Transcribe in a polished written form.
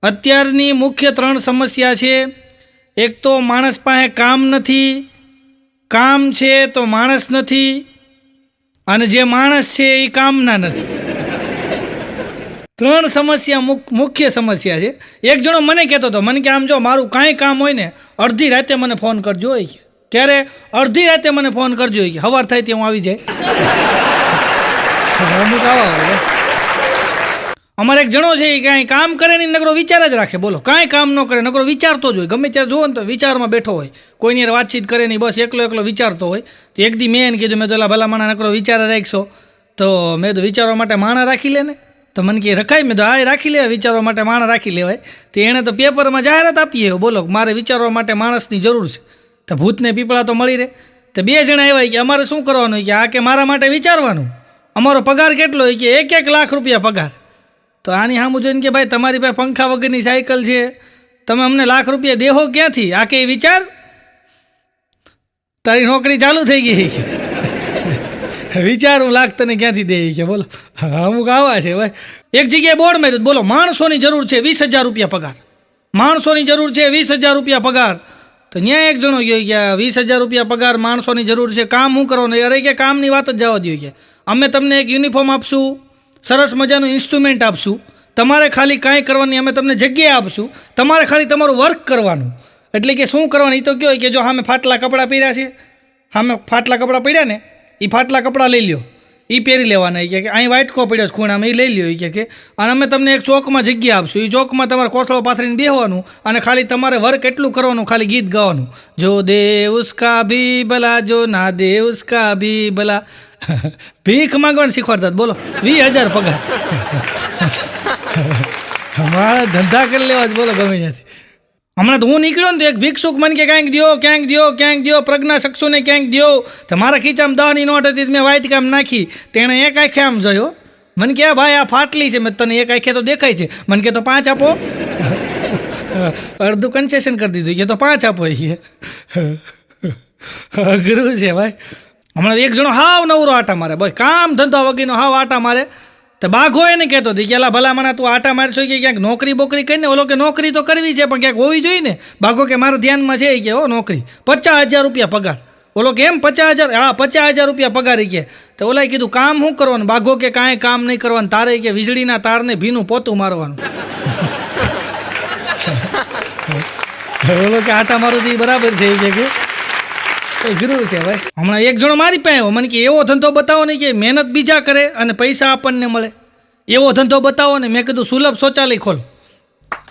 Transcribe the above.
અત્યારની મુખ્ય 3 સમસ્યા છે. એક તો માણસ પાસે કામ નથી, કામ છે તો માણસ નથી, અને જે માણસ છે એ કામના નથી. 3 સમસ્યા મુખ્ય સમસ્યા છે. એક જણો મને કહેતો હતો, મને કે આમ જો મારું કાંઈ કામ હોય ને અડધી રાતે મને ફોન કરજો હોય કે. ત્યારે અડધી રાતે મને ફોન કરજો હોય કે, સવાર થાય ત્યાં હું આવી જાય. અમુક આવા હોય. અમારે એક જણો છે એ કાંઈ કામ કરે નહીં, નકરો વિચાર જ રાખે. બોલો, કાંઈ કામ ન કરે, નકરો વિચારતો જ હોય. ગમે ત્યારે જુઓ ને તો વિચારમાં બેઠો હોય, કોઈની વાતચીત કરે નહીં, બસ એકલો વિચારતો હોય. તો એક દી મેં એને કીધું, મેં તો ભલા માણા નકરો વિચાર રાખશો તો મેં તો વિચારવા માટે માણા રાખી લે ને. તો મને કે રખાય? મેં તો હા રાખી લેવાય, વિચારવા માટે માણસ રાખી લેવાય. તો એણે તો પેપરમાં જાહેરાત આપીએ, બોલો મારે વિચારવા માટે માણસની જરૂર છે. તો ભૂતને પીપળા તો મળી રહે. તો 2 જણા આવ્યા કે અમારે શું કરવાનું કે આ કે મારા માટે વિચારવાનું, અમારો પગાર કેટલો હોય કે 1-1 લાખ રૂપિયા પગાર. તો આની સામું જોઈને કે ભાઈ તમારી પાસે પંખા વગરની સાયકલ છે, તમે અમને લાખ રૂપિયા દેહો ક્યાંથી? આ કે વિચાર, તારી નોકરી ચાલુ થઈ ગઈ છે. વિચાર હું લાખ તને ક્યાંથી દે છે? બોલો, અમુક આવા છે ભાઈ. એક જગ્યાએ બોર્ડ માર્યું, બોલો માણસોની જરૂર છે 20,000 રૂપિયા પગાર, માણસોની જરૂર છે 20,000 રૂપિયા પગાર. તો ત્યાં એક જણો ગયો કે 20,000 રૂપિયા પગાર, માણસોની જરૂર છે, કામ શું કરવાનું? અરે કે કામની વાત જ જવા દો કે અમે તમને એક યુનિફોર્મ આપશું, સરસ મજાનું ઇન્સ્ટ્રુમેન્ટ આપશું, તમારે ખાલી કાંઈ કરવાની, અમે તમને જગ્યા આપશું, તમારે ખાલી તમારું વર્ક કરવાનું. એટલે કે શું કરવાનું એ તો કહો કે જો સામે ફાટલા કપડાં પહેર્યા છે, સામે ફાટલા કપડાં પડ્યા ને, એ ફાટલા કપડાં લઈ લ્યો, એ પહેરી લેવાના. કે અહીં વાઇટકો પડ્યો છે ખૂણામાં, એ લઈ લ્યો કે અને અમે તમને એક ચોકમાં જગ્યા આપશું, એ ચોકમાં તમારે કોથળો પાથરીને બેસવાનું, અને ખાલી તમારે વર્ક એટલું કરવાનું, ખાલી ગીત ગાવાનું, જો દે ઉસકા ભી ભલા, જો ના દે ઉસકા ભી ભલા. ભીખ માંગવાનું શીખવાડતા. બોલો 20,000 પગાર. મારા ધંધા કરી લેવા જ. બોલો ગમે ત્યાંથી. હમણાં તો હું નીકળ્યો ને તો એક ભિક્ષુક મને કે ક્યાંક દો, પ્રજ્ઞાચક્ષુને ક્યાંક દો. તો મારા ખીચામાં 10ની નોટ હતી, મેં વાઇટ કામ નાખી. તેણે એક આંખે આમ જોયો, મને કે ભાઈ આ ફાટલી છે, મેં તને એક આંખે તો દેખાય છે. મને કે તો 5 આપો. અડધું કન્સેશન કરી દીધું કે તો 5 આપો. અઘરું છે ભાઈ. હમણાં એક જણો હાવ નવરો આટા મારે, બસ કામ ધંધા વગરનો હાવ આટા મારે. તો બાઘો એને કહેતો હતી કે ભલા મને તું આટા મારશો કે ક્યાંક નોકરી બોકરી કરીને. ઓલો કે નોકરી તો કરવી છે પણ ક્યાંક હોવી જોઈએ ને. બાઘો કે મારા ધ્યાનમાં છે કે હો નોકરી, 50,000 રૂપિયા પગાર. ઓલો કે એમ 50,000? હા 50,000 રૂપિયા પગાર કે. તો ઓલાએ કીધું કામ શું કરવાનું? બાઘો કે કાંઈ કામ નહીં કરવાનું, તારે કે વીજળીના તારને ભીનું પોતું મારવાનું. ઓલો કે આટા મારું થી બરાબર છે કે ગુરુ છે ભાઈ. હમણાં એક જણો મારી પાસે આવ્યો, મને કે એવો ધંધો બતાવો ને કે મહેનત બીજા કરે અને પૈસા આપણને મળે, એવો ધંધો બતાવો ને. મેં કીધું સુલભ શૌચાલય ખોલો.